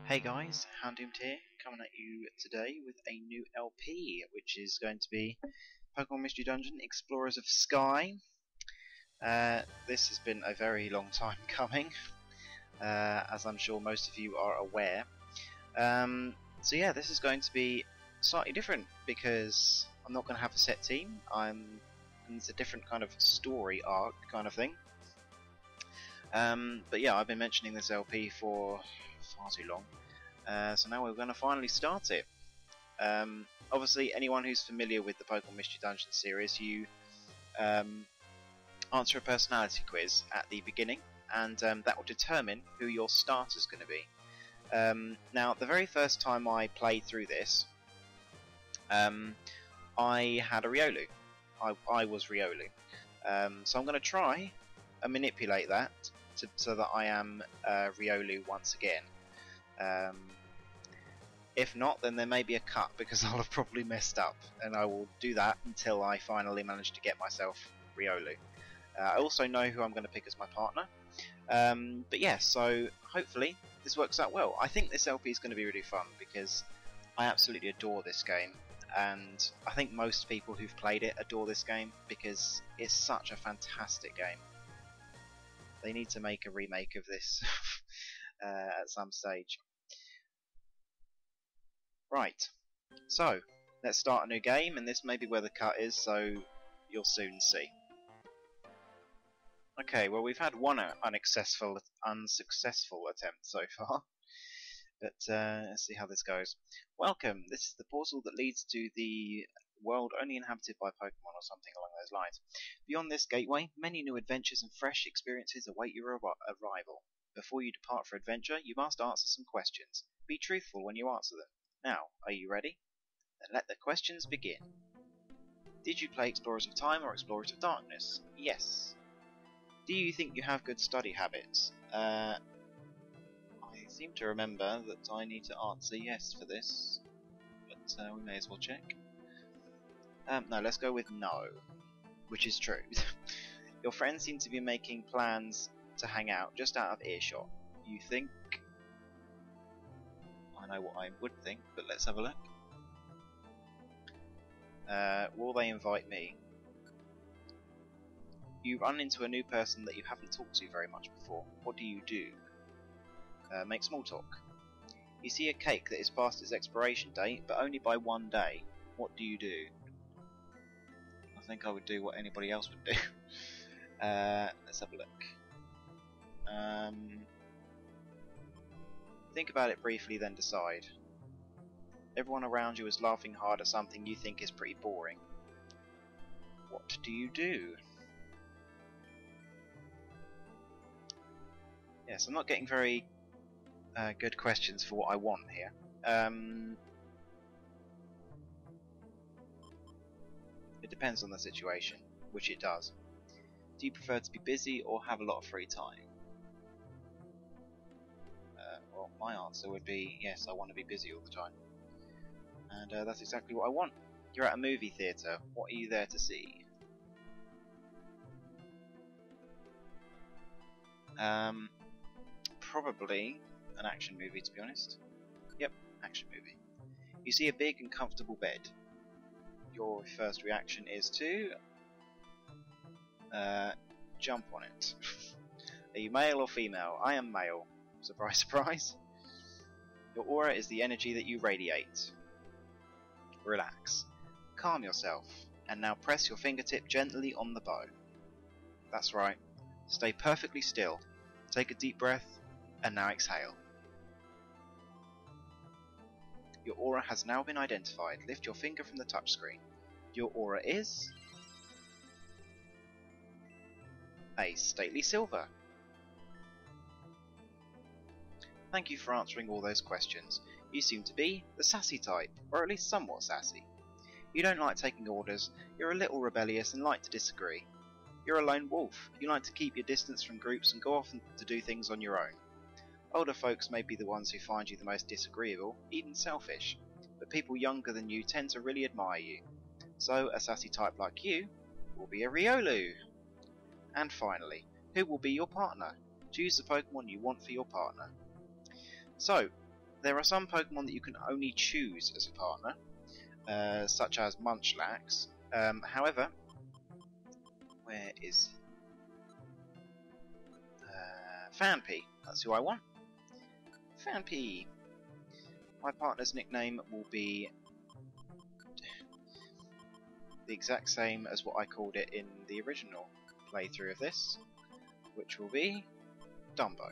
Hey guys, Houndoomed here, coming at you today with a new LP, which is going to be Pokémon Mystery Dungeon Explorers of Sky. This has been a very long time coming, as I'm sure most of you are aware. So yeah, this is going to be slightly different because I'm not going to have a set team. And it's a different kind of story arc kind of thing. But yeah, I've been mentioning this LP for far too long. So now we're going to finally start it. Obviously, anyone who's familiar with the Pokémon Mystery Dungeon series, you answer a personality quiz at the beginning, and that will determine who your starter's going to be. Now, the very first time I played through this, I had a Riolu. I was Riolu. So I'm going to try and manipulate that so that I am Riolu once again. If not, then there may be a cut because I'll have probably messed up, and I will do that until I finally manage to get myself Riolu. I also know who I'm going to pick as my partner, but yeah, so hopefully this works out well. I think this LP is going to be really fun because I absolutely adore this game, and I think most people who've played it adore this game because it's such a fantastic game. They need to make a remake of this at some stage. Right, so let's start a new game, and this may be where the cut is, so you'll soon see. Okay, well, we've had one unsuccessful attempt so far, but let's see how this goes. Welcome, this is the portal that leads to the world only inhabited by Pokemon, or something along those lines. Beyond this gateway, many new adventures and fresh experiences await your arrival. Before you depart for adventure, you must answer some questions. Be truthful when you answer them. Now, are you ready? Then let the questions begin. Did you play Explorers of Time or Explorers of Darkness? Yes. Do you think you have good study habits? I seem to remember that I need to answer yes for this, but we may as well check. No, let's go with no, which is true. Your friends seem to be making plans to hang out just out of earshot. You think... I know what I would think, but let's have a look. Will they invite me? You run into a new person that you haven't talked to very much before. What do you do? Make small talk. You see a cake that is past its expiration date, but only by 1 day. What do you do? I think I would do what anybody else would do. Let's have a look. Think about it briefly, then decide. Everyone around you is laughing hard at something you think is pretty boring. What do you do? Yes, I'm not getting very good questions for what I want here. It depends on the situation, which it does. Do you prefer to be busy or have a lot of free time? Well, my answer would be yes, I want to be busy all the time. And that's exactly what I want. You're at a movie theatre. What are you there to see? Probably an action movie, to be honest. Yep, action movie. You see a big and comfortable bed. Your first reaction is to jump on it. Are you male or female? I am male. Surprise, surprise. Your aura is the energy that you radiate. Relax. Calm yourself. And now press your fingertip gently on the bow. That's right. Stay perfectly still. Take a deep breath. And now exhale. Your aura has now been identified. Lift your finger from the touchscreen. Your aura is... a stately silver. Thank you for answering all those questions. You seem to be the sassy type, or at least somewhat sassy. You don't like taking orders, you're a little rebellious and like to disagree. You're a lone wolf, you like to keep your distance from groups and go off to do things on your own. Older folks may be the ones who find you the most disagreeable, even selfish, but people younger than you tend to really admire you. So a sassy type like you will be a Riolu. And finally, who will be your partner? Choose the Pokemon you want for your partner. So, There are some Pokemon that you can only choose as a partner, such as Munchlax. However, where is Fanpy? That's who I want. Fanpy. My partner's nickname will be the exact same as what I called it in the original playthrough of this, which will be Dumbo.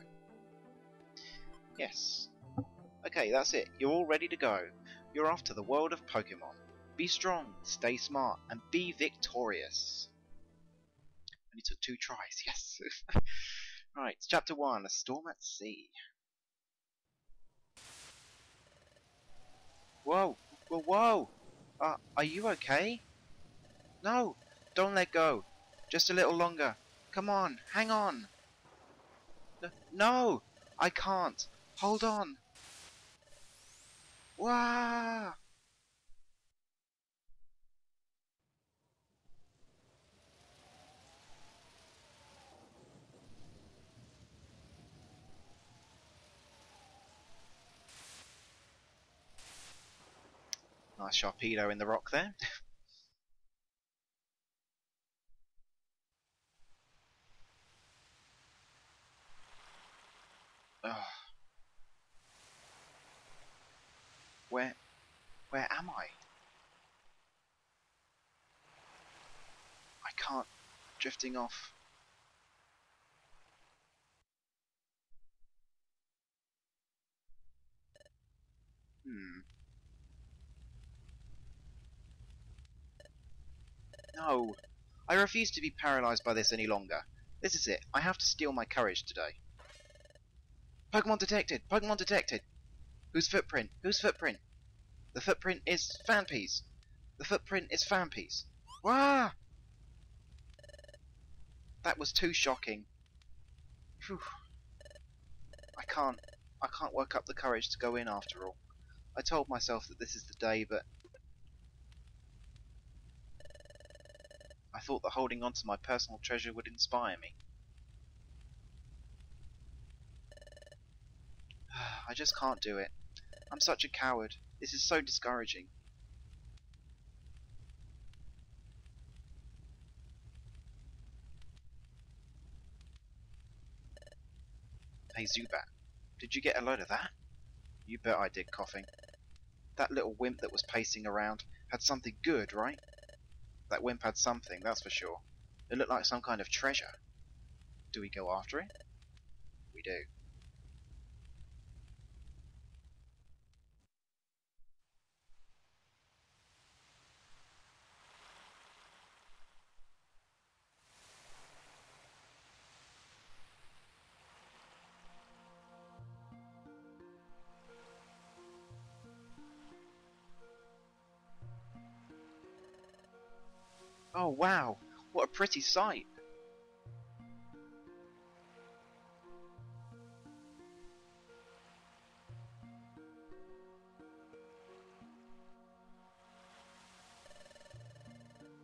Yes. Okay, that's it. You're all ready to go. You're off to the world of Pokemon. Be strong, stay smart, and be victorious. Only took 2 tries, yes. Right, Chapter 1, A Storm at Sea. Whoa, whoa, whoa! Are you okay? No, don't let go. Just a little longer. Come on, hang on. No, I can't. Hold on. Wah! Nice Sharpedo in the rock there. Ugh. Where am I? I can't. Drifting off. No. I refuse to be paralyzed by this any longer. This is it. I have to steal my courage today. Pokemon detected! Pokemon detected! Whose footprint? Whose footprint? The footprint is Fanpy's. The footprint is Fanpy's. Wah! That was too shocking. Phew. I can't work up the courage to go in after all. I told myself that this is the day, but I thought that holding on to my personal treasure would inspire me. I just can't do it. I'm such a coward. This is so discouraging. Hey Zubat, did you get a load of that? You bet I did, coughing. That little wimp that was pacing around had something good, right? That wimp had something, that's for sure. It looked like some kind of treasure. Do we go after it? We do. Oh wow, what a pretty sight!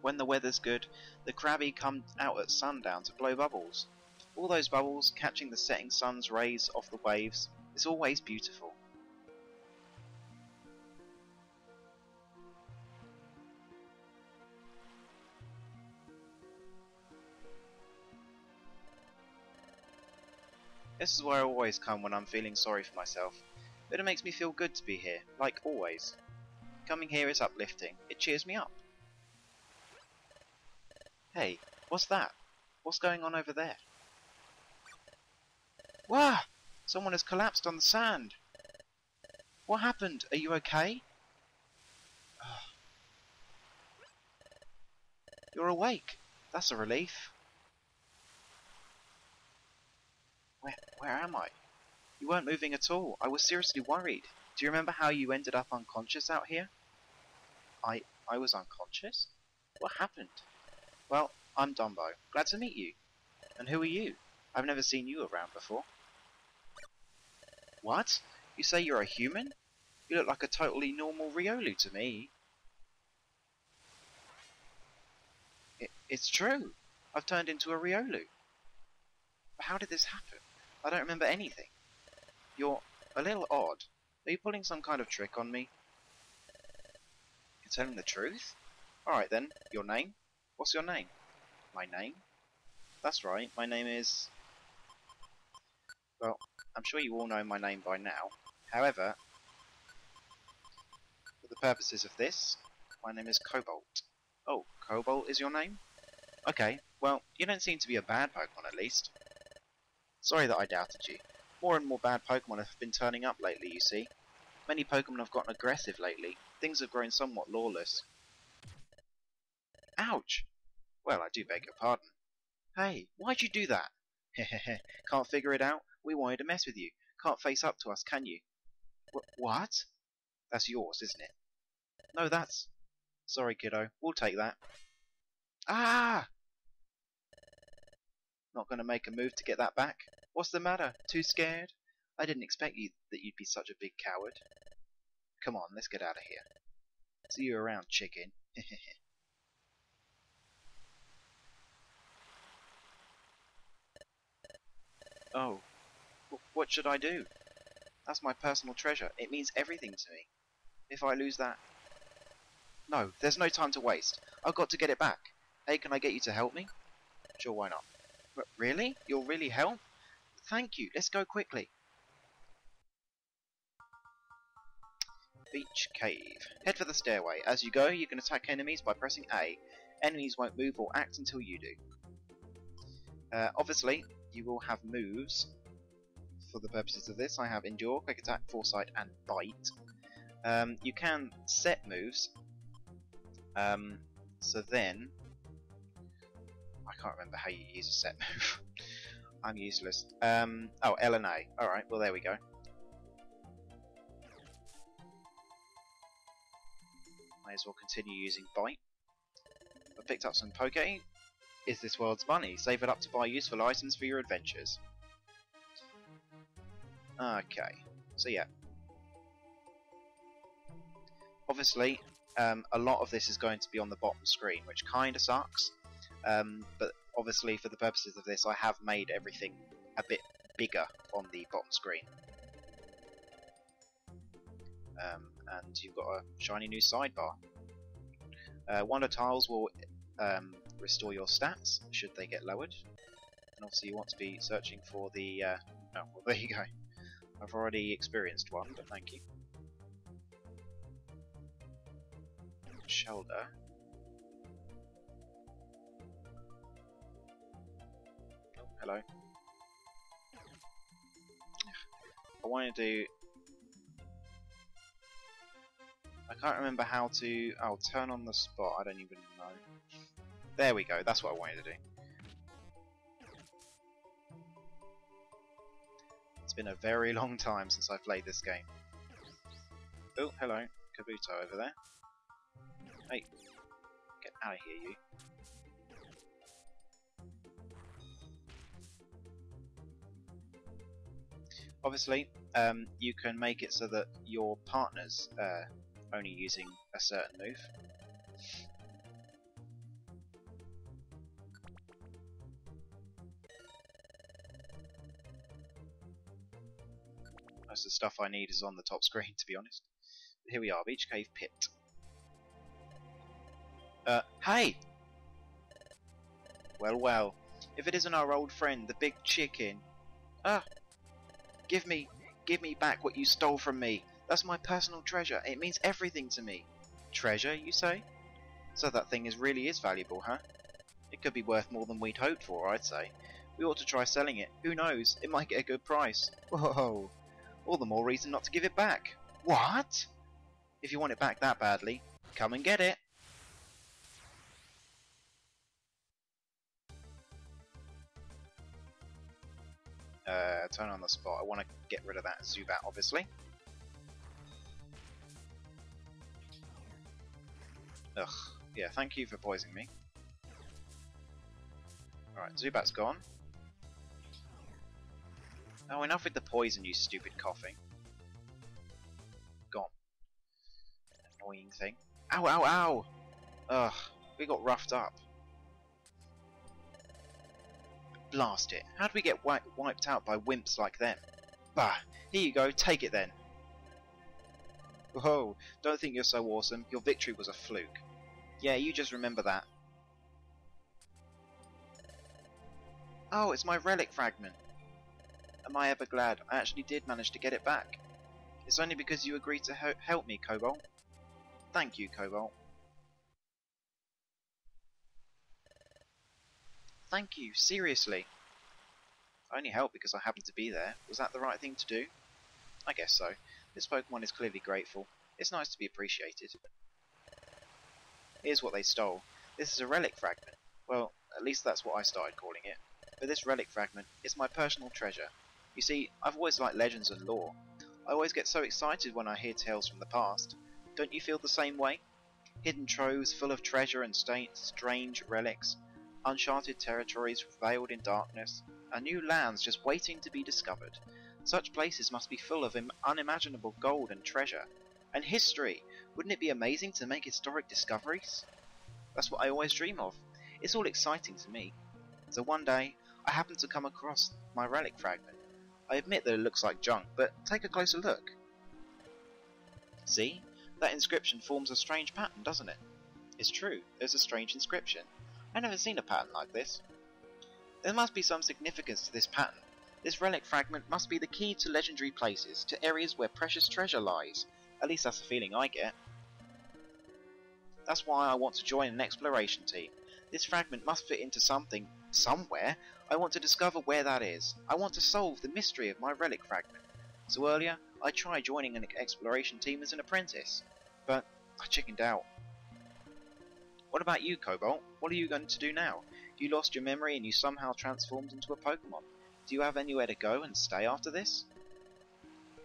When the weather's good, the Krabby come out at sundown to blow bubbles. All those bubbles catching the setting sun's rays off the waves. It's always beautiful. This is where I always come when I'm feeling sorry for myself. But it makes me feel good to be here, like always. Coming here is uplifting. It cheers me up. Hey, what's that? What's going on over there? Wah! Someone has collapsed on the sand. What happened? Are you okay? You're awake. That's a relief. Where am I? You weren't moving at all. I was seriously worried. Do you remember how you ended up unconscious out here? I was unconscious? What happened? Well, I'm Dumbo. Glad to meet you. And who are you? I've never seen you around before. What? You say you're a human? You look like a totally normal Riolu to me. It's true. I've turned into a Riolu. But how did this happen? I don't remember anything. You're a little odd. Are you pulling some kind of trick on me? You're telling the truth? Alright then, your name? What's your name? My name? That's right, my name is... Well, I'm sure you all know my name by now. However, for the purposes of this, my name is Cobalt. Oh, Cobalt is your name? Okay, well, you don't seem to be a bad Pokemon at least. Sorry that I doubted you. More and more bad Pokemon have been turning up lately, you see. Many Pokemon have gotten aggressive lately. Things have grown somewhat lawless. Ouch! Well, I do beg your pardon. Hey, why'd you do that? Hehehe, can't figure it out? We wanted to mess with you. Can't face up to us, can you? What? That's yours, isn't it? No, that's... Sorry, kiddo. We'll take that. Ah! Not gonna make a move to get that back? What's the matter? Too scared? I didn't expect that you'd be such a big coward. Come on, let's get out of here. See you around, chicken. Oh, what should I do? That's my personal treasure. It means everything to me. If I lose that... No, there's no time to waste. I've got to get it back. Hey, can I get you to help me? Sure, why not? Really? You'll really help? Thank you. Let's go quickly. Beach Cave. Head for the stairway. As you go, you can attack enemies by pressing A. Enemies won't move or act until you do. Obviously, you will have moves. For the purposes of this, I have Endure, Quick Attack, Foresight, and Bite. You can set moves. So then... I can't remember how you use a set move. I'm useless. Oh, L and A. Alright, well there we go. Might as well continue using Bite. I picked up some Poke. Is this world's money? Save it up to buy useful items for your adventures. Okay, so yeah. Obviously, a lot of this is going to be on the bottom screen, which kinda sucks. But obviously, for the purposes of this, I have made everything a bit bigger on the bottom screen. And you've got a shiny new sidebar. Wonder tiles will restore your stats should they get lowered. And obviously you want to be searching for the... oh, well there you go. I've already experienced one, but thank you. Shoulder. Oh, hello. I want to do... I can't remember how to... Oh, turn on the spot. I don't even know. There we go. That's what I wanted to do. It's been a very long time since I've played this game. Oh, hello. Kabuto over there. Hey. Get out of here, you. Obviously, you can make it so that your partner's only using a certain move. Most of the stuff I need is on the top screen, to be honest. But here we are, Beach Cave Pit. Hey! Well, well. If it isn't our old friend, the big chicken. Ah! Give me back what you stole from me. That's my personal treasure. It means everything to me. Treasure, you say? So that thing really is valuable, huh? It could be worth more than we'd hoped for, I'd say. We ought to try selling it. Who knows? It might get a good price. Whoa! All the more reason not to give it back. What? If you want it back that badly, come and get it. Turn on the spot. I want to get rid of that Zubat, obviously. Ugh. Yeah, thank you for poisoning me. Alright, Zubat's gone. Oh, enough with the poison, you stupid coughing. Gone. Annoying thing. Ow, ow, ow! Ugh, we got roughed up. Blast it. How do we get wiped out by wimps like them? Bah, here you go, take it then. Whoa, don't think you're so awesome. Your victory was a fluke. Yeah, you just remember that. Oh, it's my relic fragment. Am I ever glad I actually did manage to get it back. It's only because you agreed to help me, Cobalt. Thank you, Cobalt. Thank you, seriously. I only helped because I happened to be there. Was that the right thing to do? I guess so. This Pokemon is clearly grateful. It's nice to be appreciated. Here's what they stole. This is a relic fragment. Well, at least that's what I started calling it. But this relic fragment is my personal treasure. You see, I've always liked legends and lore. I always get so excited when I hear tales from the past. Don't you feel the same way? Hidden troves full of treasure and strange relics, uncharted territories veiled in darkness, and new lands just waiting to be discovered. Such places must be full of unimaginable gold and treasure. And history! Wouldn't it be amazing to make historic discoveries? That's what I always dream of. It's all exciting to me. So one day, I happened to come across my relic fragment. I admit that it looks like junk, but take a closer look. See? That inscription forms a strange pattern, doesn't it? It's true, there's a strange inscription. I've never seen a pattern like this. There must be some significance to this pattern. This relic fragment must be the key to legendary places, to areas where precious treasure lies. At least that's the feeling I get. That's why I want to join an exploration team. This fragment must fit into something, somewhere. I want to discover where that is. I want to solve the mystery of my relic fragment. So earlier, I tried joining an exploration team as an apprentice, but I chickened out. What about you, Cobalt? What are you going to do now? You lost your memory and you somehow transformed into a Pokemon. Do you have anywhere to go and stay after this?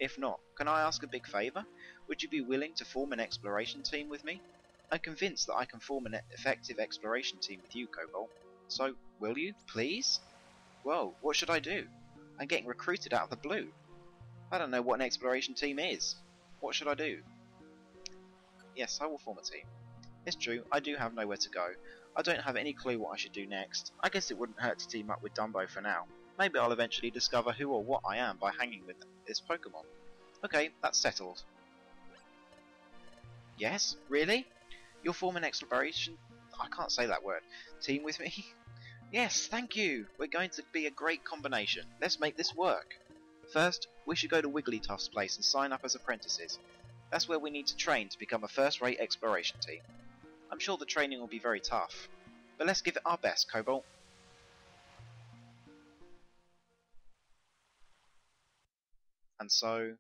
If not, can I ask a big favour? Would you be willing to form an exploration team with me? I'm convinced that I can form an effective exploration team with you, Cobalt. So, will you, please? Whoa, what should I do? I'm getting recruited out of the blue. I don't know what an exploration team is. What should I do? Yes, I will form a team. It's true, I do have nowhere to go. I don't have any clue what I should do next. I guess it wouldn't hurt to team up with Dumbo for now. Maybe I'll eventually discover who or what I am by hanging with this Pokemon. Okay, that's settled. Yes? Really? You'll form an exploration... I can't say that word. Team with me? Yes, thank you! We're going to be a great combination. Let's make this work. First, we should go to Wigglytuff's place and sign up as apprentices. That's where we need to train to become a first-rate exploration team. I'm sure the training will be very tough, but let's give it our best, Cobalt. And so,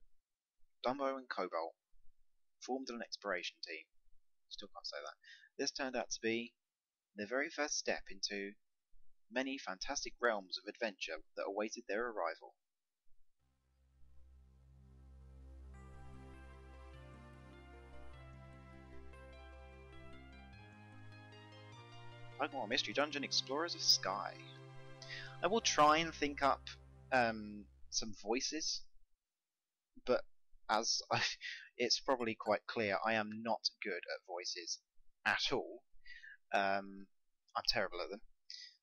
Dumbo and Cobalt formed an exploration team. Still can't say that. This turned out to be the very first step into many fantastic realms of adventure that awaited their arrival. Pokémon Mystery Dungeon Explorers of Sky. I will try and think up some voices, but it's probably quite clear I am not good at voices at all. I'm terrible at them.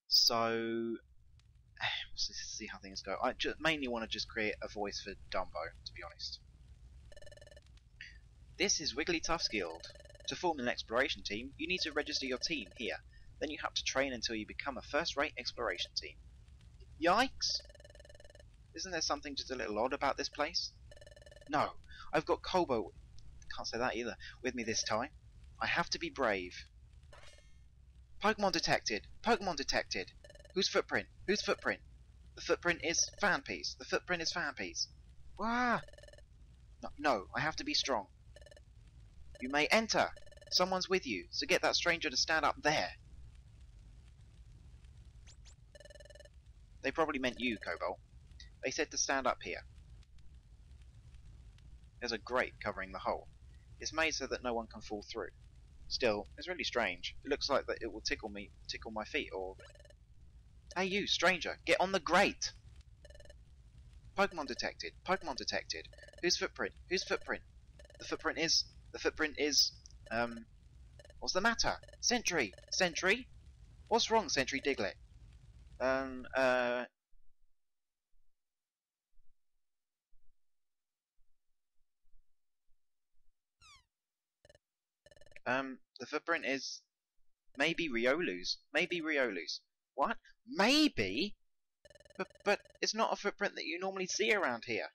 So, let's see how things go. I mainly want to just create a voice for Dumbo, to be honest. This is Wigglytuff's Guild. To form an exploration team, you need to register your team here. Then you have to train until you become a first-rate exploration team. Yikes! Isn't there something just a little odd about this place? No, I've got Kobo, can't say that either, with me this time. I have to be brave. Pokemon detected! Pokemon detected! Whose footprint? Whose footprint? The footprint is Fanpiece. The footprint is Fanpiece. Wah! No, I have to be strong. You may enter! Someone's with you, so get that stranger to stand up there. They probably meant you, Cobalt. They said to stand up here. There's a grate covering the hole. It's made so that no one can fall through. Still, it's really strange. It looks like that it will tickle my feet, or... Hey you, stranger, get on the grate! Pokemon detected. Pokemon detected. Whose footprint? Whose footprint? The footprint is... What's the matter? Sentry! Sentry? What's wrong, Sentry Diglett? The footprint is maybe Riolu's. Maybe Riolu's. What? Maybe? But it's not a footprint that you normally see around here.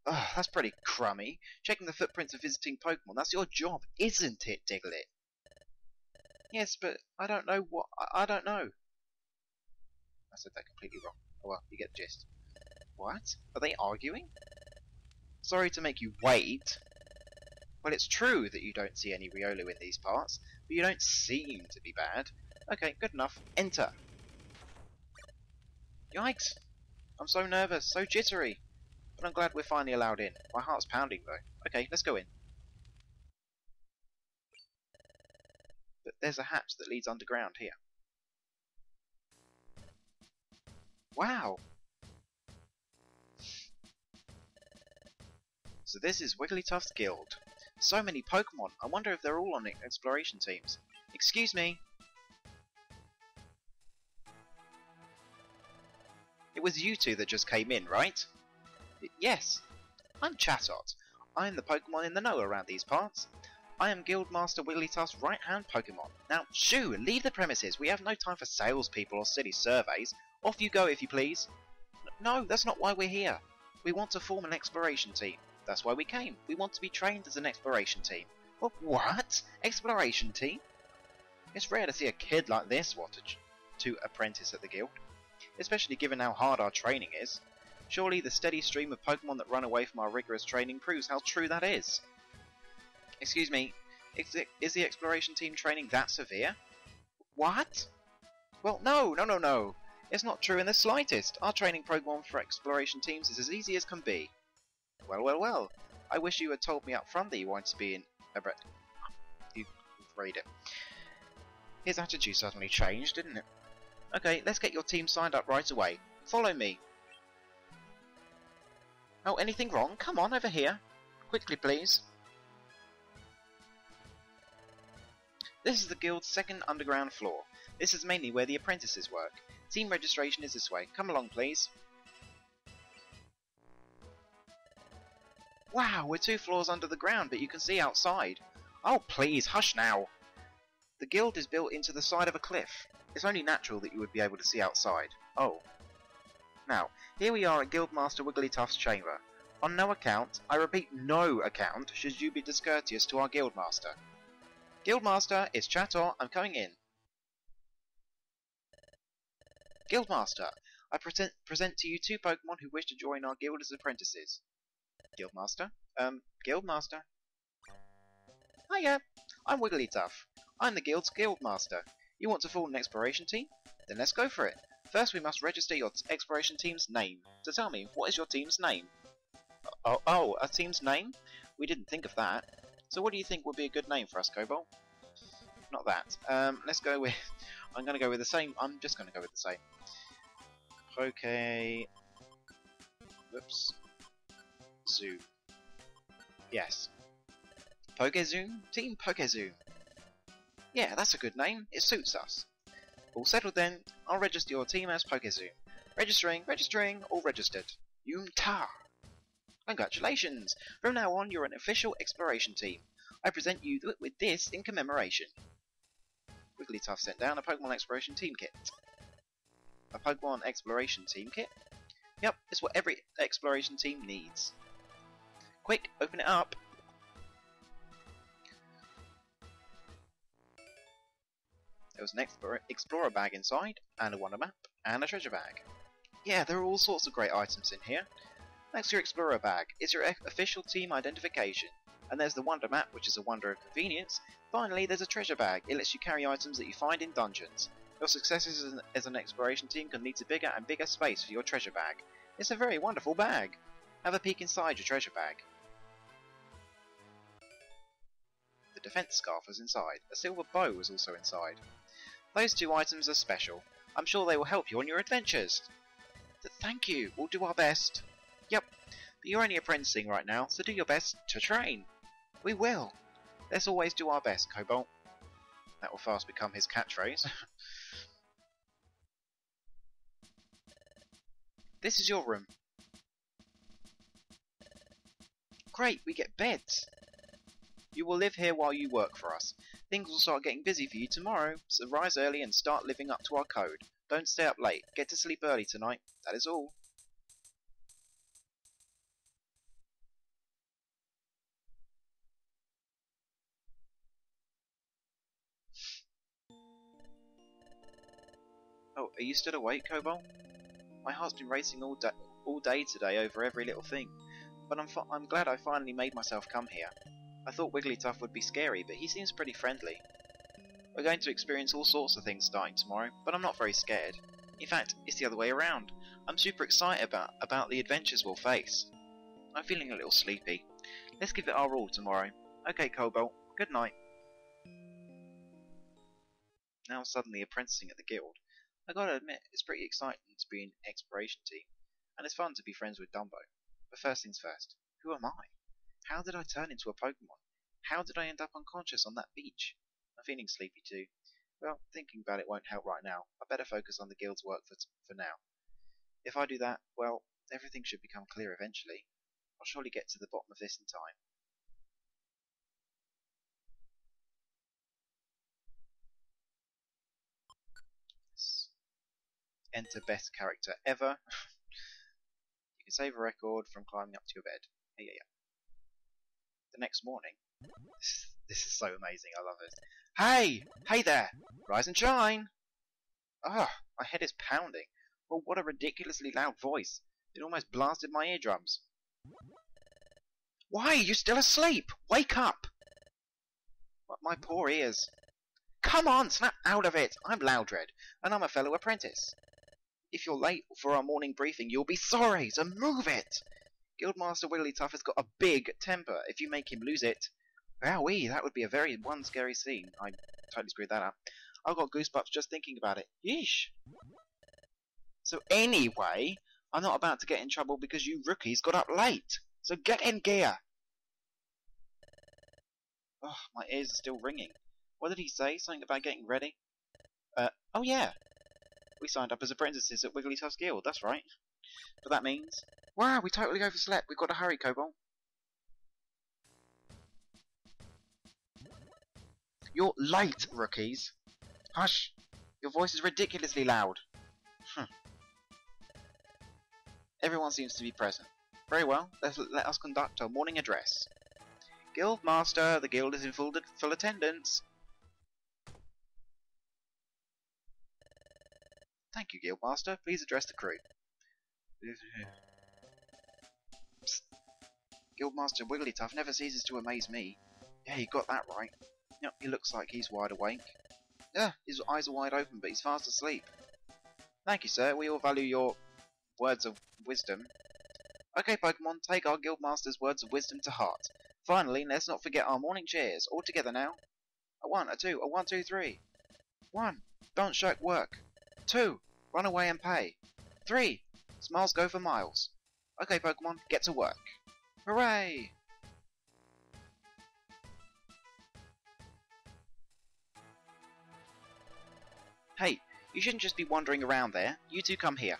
Ugh, that's pretty crummy. Checking the footprints of visiting Pokemon, that's your job, isn't it, Diglett? Yes, but I don't know what... I don't know. I said that completely wrong. Oh well, you get the gist. What? Are they arguing? Sorry to make you wait. Well, it's true that you don't see any Riolu in these parts, but you don't seem to be bad. Okay, good enough. Enter. Yikes. I'm so nervous, so jittery. But I'm glad we're finally allowed in. My heart's pounding though. Okay, let's go in. But there's a hatch that leads underground here. Wow! So this is Wigglytuff's guild. So many Pokemon. I wonder if they're all on exploration teams. Excuse me. It was you two that just came in, right? Yes. I'm Chatot. I'm the Pokemon in the know around these parts. I am Guildmaster Wigglytuff's right-hand Pokemon. Now, shoo! Leave the premises. We have no time for salespeople or silly surveys. Off you go, if you please. No, that's not why we're here. We want to form an exploration team. That's why we came. We want to be trained as an exploration team. Well, what? Exploration team? It's rare to see a kid like this want to apprentice at the guild, especially given how hard our training is. Surely the steady stream of Pokemon that run away from our rigorous training proves how true that is. Excuse me, is the exploration team training that severe? What? Well, no. It's not true in the slightest. Our training program for exploration teams is as easy as can be. Well. I wish you had told me up front that you wanted to be in a... You read it. His attitude suddenly changed, didn't it? Okay, let's get your team signed up right away. Follow me. Oh, anything wrong? Come on, over here. Quickly, please. This is the guild's second underground floor. This is mainly where the apprentices work. Team registration is this way. Come along, please. Wow, we're 2 floors under the ground, but you can see outside. Oh, please, hush now. The guild is built into the side of a cliff. It's only natural that you would be able to see outside. Oh. Now, here we are at Guildmaster Wigglytuff's chamber. On no account, I repeat no account, should you be discourteous to our Guildmaster. Guildmaster, it's Chatot, I'm coming in. Guildmaster, I present to you 2 Pokemon who wish to join our guild as apprentices. Guildmaster? Guildmaster? Hiya, I'm Wigglytuff. I'm the guild's Guildmaster. You want to form an exploration team? Then let's go for it. First we must register your exploration team's name. So tell me, what is your team's name? Oh, a team's name? We didn't think of that. So what do you think would be a good name for us, Cobalt? Not that. Let's go with... I'm going to go with the same. I'm just going to go with the same. Whoops. Zoo. Yes. Pokézoom? Team Pokézoom. Yeah, that's a good name. It suits us. All settled then. I'll register your team as Pokézoom. Registering, all registered. Yum-ta! Congratulations! From now on, you're an official exploration team. I present you with this in commemoration. Wigglytuff sent down a Pokemon Exploration Team Kit. A Pokemon Exploration Team Kit? Yep, it's what every exploration team needs. Quick, open it up! There was an Explorer bag inside, and a Wonder Map, and a treasure bag. Yeah, there are all sorts of great items in here. Next to your Explorer bag is your official team identification. And there's the Wonder Map, which is a wonder of convenience. Finally, there's a treasure bag. It lets you carry items that you find in dungeons. Your successes as an exploration team can lead to bigger and bigger space for your treasure bag. It's a very wonderful bag. Have a peek inside your treasure bag. The defense scarf was inside. A silver bow was also inside. Those 2 items are special. I'm sure they will help you on your adventures. Thank you. We'll do our best. Yep. But you're only apprenticing right now, so do your best to train. We will. Let's always do our best, Cobalt. That will fast become his catchphrase. This is your room. Great, we get beds. You will live here while you work for us. Things will start getting busy for you tomorrow, so rise early and start living up to our code. Don't stay up late. Get to sleep early tonight. That is all. Oh, are you still awake, Cobalt? My heart's been racing all day today over every little thing, but I'm glad I finally made myself come here. I thought Wigglytuff would be scary, but he seems pretty friendly. We're going to experience all sorts of things starting tomorrow, but I'm not very scared. In fact, it's the other way around. I'm super excited about the adventures we'll face. I'm feeling a little sleepy. Let's give it our all tomorrow. Okay, Cobalt. Good night. Now suddenly apprenticing at the guild. I gotta admit, it's pretty exciting to be in exploration team, and it's fun to be friends with Dumbo. But first things first, who am I? How did I turn into a Pokemon? How did I end up unconscious on that beach? I'm feeling sleepy too. Well, thinking about it won't help right now. I better focus on the guild's work for now. If I do that, well, everything should become clear eventually. I'll surely get to the bottom of this in time. Enter best character ever. You can save a record from climbing up to your bed. Yeah. The next morning. This is so amazing, I love it. Hey! Hey there! Rise and shine! Ah, my head is pounding. Well, what a ridiculously loud voice. It almost blasted my eardrums. Why, you're still asleep! Wake up! What, my poor ears. Come on, snap out of it! I'm Loudred, and I'm a fellow apprentice. If you're late for our morning briefing, you'll be sorry, so move it! Guildmaster Wigglytuff has got a big temper. If you make him lose it... Wowee, that would be a very one scary scene. I totally screwed that up. I've got goosebumps just thinking about it. Yeesh! So anyway, I'm not about to get in trouble because you rookies got up late. So get in gear! Oh, my ears are still ringing. What did he say? Something about getting ready? Oh yeah! We signed up as apprentices at Wigglytuff's guild, that's right. But that means... Wow, we totally overslept. We've got to hurry, Cobalt. You're late, rookies. Hush! Your voice is ridiculously loud. Everyone seems to be present. Very well, let us conduct our morning address. Guildmaster, the guild is in full attendance. Thank you, Guildmaster. Please address the crew. Psst. Guildmaster Wigglytuff never ceases to amaze me. Yeah, you got that right. Yep, he looks like he's wide awake. Yeah, his eyes are wide open, but he's fast asleep. Thank you, sir. We all value your words of wisdom. Okay, Pokemon, take our Guildmaster's words of wisdom to heart. Finally, let's not forget our morning cheers. All together now. A 1, a 2, a 1, 2, 3. 1. Don't shirk work. 2. Run away and pay. 3. Smiles go for miles. Okay, Pokemon, get to work. Hooray! Hey, you shouldn't just be wandering around there. You two come here.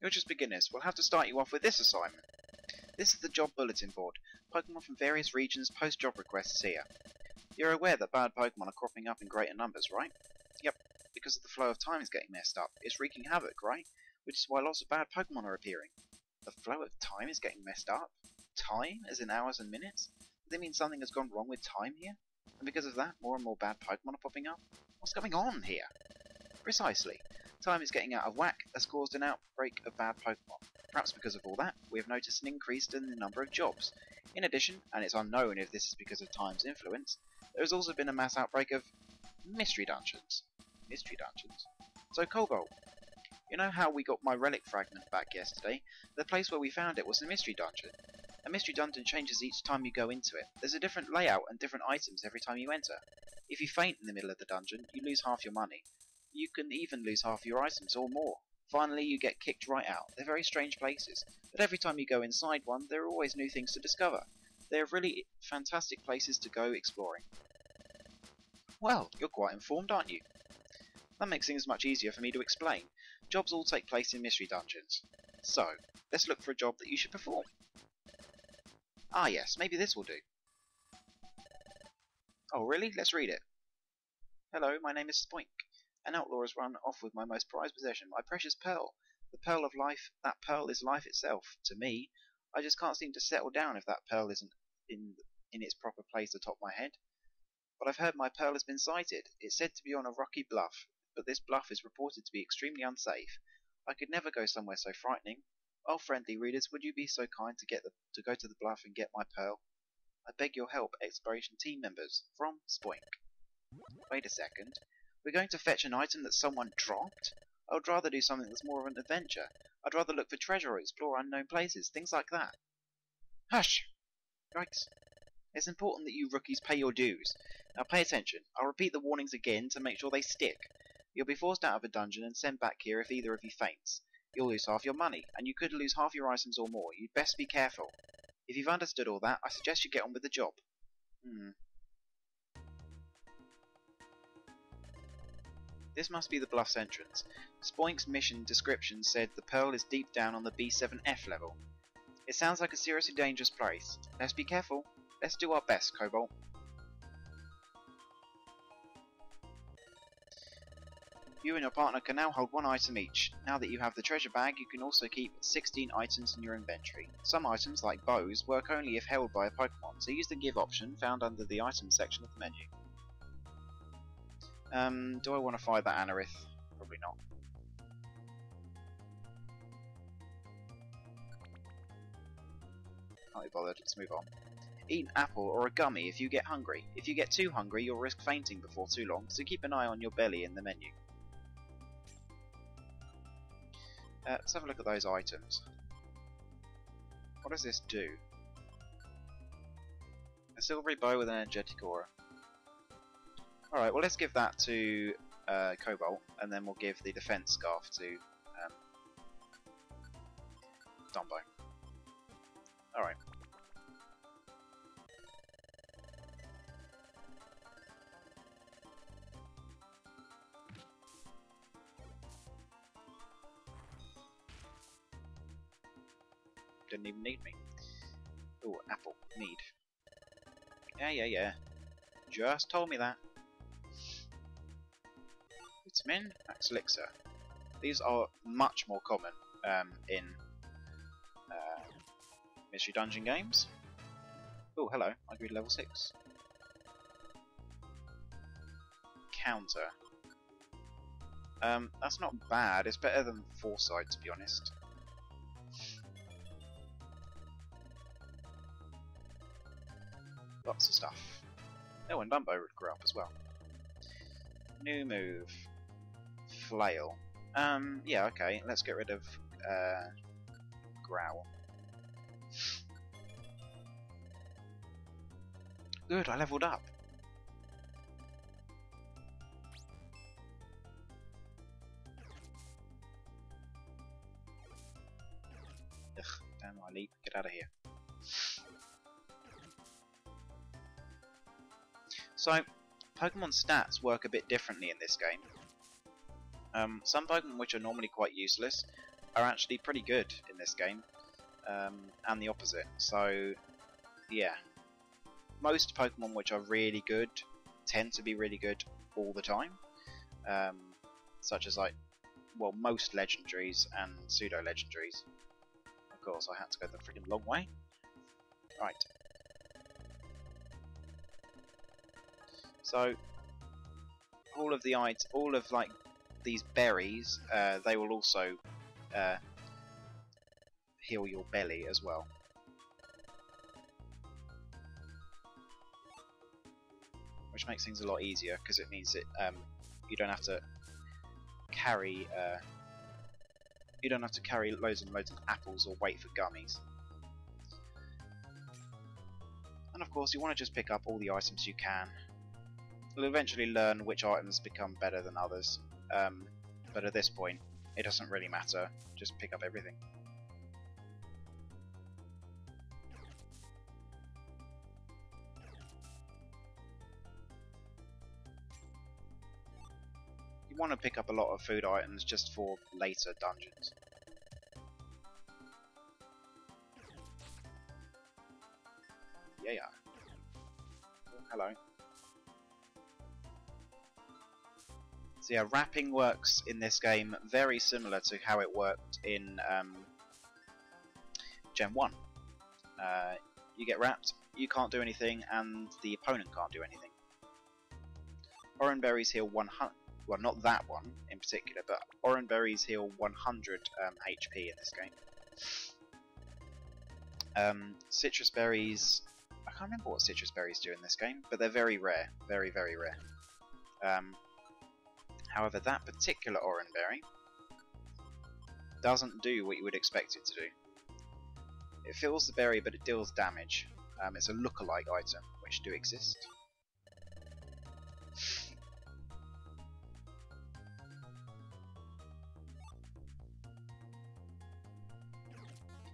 You're just beginners. We'll have to start you off with this assignment. This is the job bulletin board. Pokemon from various regions post job requests here. You're aware that bad Pokemon are cropping up in greater numbers, right? Yep, because of the flow of time is getting messed up. It's wreaking havoc, right? Which is why lots of bad Pokemon are appearing. The flow of time is getting messed up? Time, as in hours and minutes? Does that mean something has gone wrong with time here? And because of that, more and more bad Pokemon are popping up? What's going on here? Precisely. Time is getting out of whack has caused an outbreak of bad Pokemon. Perhaps because of all that, we have noticed an increase in the number of jobs. In addition, and it's unknown if this is because of time's influence, there has also been a mass outbreak of Mystery Dungeons. Mystery Dungeons? So Cobalt, you know how we got my relic fragment back yesterday? The place where we found it was a Mystery Dungeon. A Mystery Dungeon changes each time you go into it. There's a different layout and different items every time you enter. If you faint in the middle of the dungeon, you lose half your money. You can even lose half your items or more. Finally, you get kicked right out. They're very strange places, but every time you go inside one, there are always new things to discover. They're really fantastic places to go exploring. Well, you're quite informed, aren't you? That makes things much easier for me to explain. Jobs all take place in mystery dungeons. So, let's look for a job that you should perform. Ah yes, maybe this will do. Oh really? Let's read it. Hello, my name is Spoink. An outlaw has run off with my most prized possession, my precious pearl. The pearl of life. That pearl is life itself. To me, I just can't seem to settle down if that pearl isn't in its proper place atop my head. But I've heard my pearl has been sighted. It's said to be on a rocky bluff, but this bluff is reported to be extremely unsafe. I could never go somewhere so frightening. Oh, friendly readers, would you be so kind to go to the bluff and get my pearl? I beg your help, exploration team members. From Spoink. Wait a second. We're going to fetch an item that someone dropped? I would rather do something that's more of an adventure. I'd rather look for treasure or explore unknown places, things like that. Hush! Yikes. It's important that you rookies pay your dues. Now pay attention. I'll repeat the warnings again to make sure they stick. You'll be forced out of a dungeon and sent back here if either of you faints. You'll lose half your money, and you could lose half your items or more. You'd best be careful. If you've understood all that, I suggest you get on with the job. This must be the bluff's entrance. Spoink's mission description said the pearl is deep down on the B7F level. It sounds like a seriously dangerous place. Let's be careful. Let's do our best, Cobalt. You and your partner can now hold one item each. Now that you have the treasure bag, you can also keep 16 items in your inventory. Some items, like bows, work only if held by a Pokémon, so use the give option found under the items section of the menu. Do I want to fight that Anorith? Probably not. Can't be bothered, let's move on. Eat an apple or a gummy if you get hungry. If you get too hungry, you'll risk fainting before too long, so keep an eye on your belly in the menu. Let's have a look at those items. What does this do? A silvery bow with an energetic aura. Alright, well let's give that to Cobalt, and then we'll give the defense scarf to Dumbo. Alright. Didn't even need me. Ooh, apple. Need. Yeah. Just told me that. Vitamin, Max Elixir. These are much more common in Mystery Dungeon games. Oh, hello. I grew to level 6. Counter. That's not bad. It's better than Foresight, to be honest. Lots of stuff. Oh, and Dumbo grew up as well. New move. Flail. Yeah, okay. Let's get rid of Growl. Good, I leveled up. Ugh, damn my leap. Get out of here. So, Pokemon stats work a bit differently in this game. Some Pokemon which are normally quite useless are actually pretty good in this game, and the opposite. So, yeah. Most Pokemon which are really good tend to be really good all the time, such as most legendaries and pseudo-legendaries. Of course, I had to go the freaking long way. Right. So, all of these berries, they will also heal your belly as well. Which makes things a lot easier because it means that you don't have to carry loads and loads of apples or wait for gummies. And of course, you want to just pick up all the items you can. You'll eventually learn which items become better than others, but at this point, it doesn't really matter. Just pick up everything. You want to pick up a lot of food items just for later dungeons. Yeah. Oh, hello. So yeah, wrapping works in this game very similar to how it worked in Gen 1. You get wrapped, you can't do anything, and the opponent can't do anything. Oran berries heal 100, well not that one in particular, but oran berries heal 100 HP in this game. Citrus berries, I can't remember what citrus berries do in this game, but they're very rare, very rare. However, that particular oran berry doesn't do what you would expect it to do. It fills the berry, but it deals damage. It's a lookalike item, which do exist.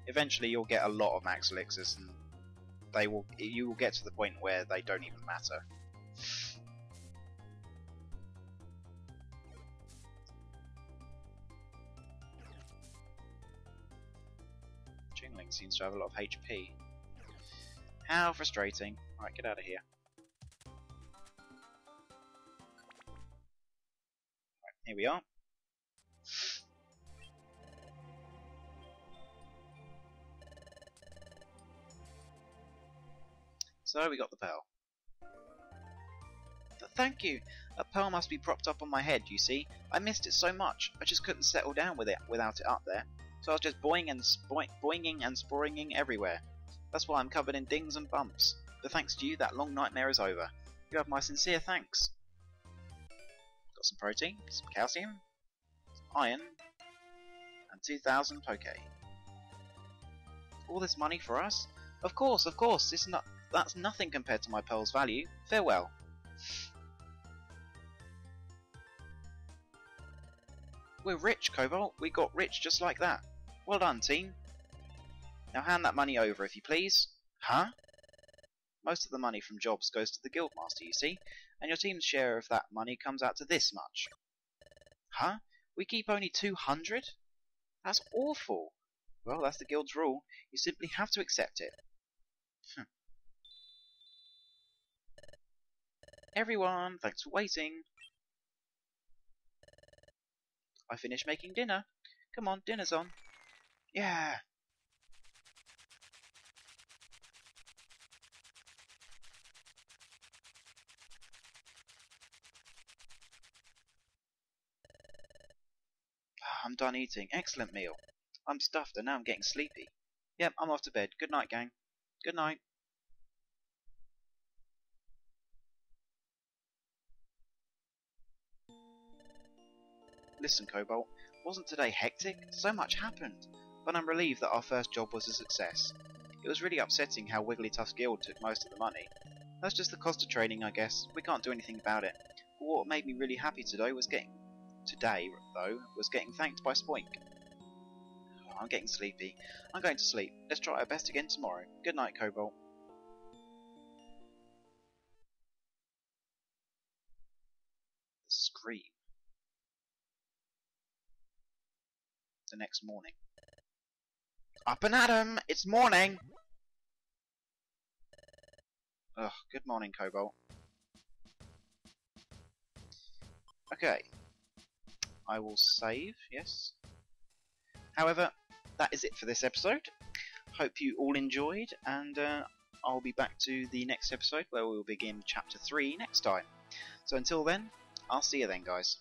Eventually, you'll get a lot of max elixirs, and you will get to the point where they don't even matter. Jingling seems to have a lot of HP. How frustrating. Alright, get out of here. Right, here we are. So we got the pearl. Thank you! A pearl must be propped up on my head, you see. I missed it so much, I just couldn't settle down with it without it up there. So I was just boinging and sporinging everywhere. That's why I'm covered in dings and bumps. But thanks to you, that long nightmare is over. You have my sincere thanks. Got some protein, some calcium, some iron, and 2,000 Poke. All this money for us? Of course, that's nothing compared to my pearl's value. Farewell. We're rich, Cobalt. We got rich just like that. Well done, team. Now hand that money over, if you please. Huh? Most of the money from jobs goes to the guildmaster, you see, and your team's share of that money comes out to this much. Huh? We keep only 200? That's awful. Well, that's the guild's rule. You simply have to accept it. Everyone, thanks for waiting. I finished making dinner. Come on, dinner's on. Yeah. I'm done eating. Excellent meal. I'm stuffed and now I'm getting sleepy. Yep, I'm off to bed. Good night, gang. Good night. Listen, Cobalt, wasn't today hectic? So much happened, but I'm relieved that our first job was a success. It was really upsetting how Wigglytuff's guild took most of the money. That's just the cost of training, I guess. We can't do anything about it. But what made me really happy today was getting thanked by Spoink. Oh, I'm getting sleepy. I'm going to sleep. Let's try our best again tomorrow. Good night, Cobalt. The scream. The next morning. Up and at 'em! It's morning! Ugh, good morning, Cobalt. Okay. I will save, yes. However, that is it for this episode. Hope you all enjoyed, and I'll be back to the next episode where we'll begin Chapter 3 next time. So until then, I'll see you then, guys.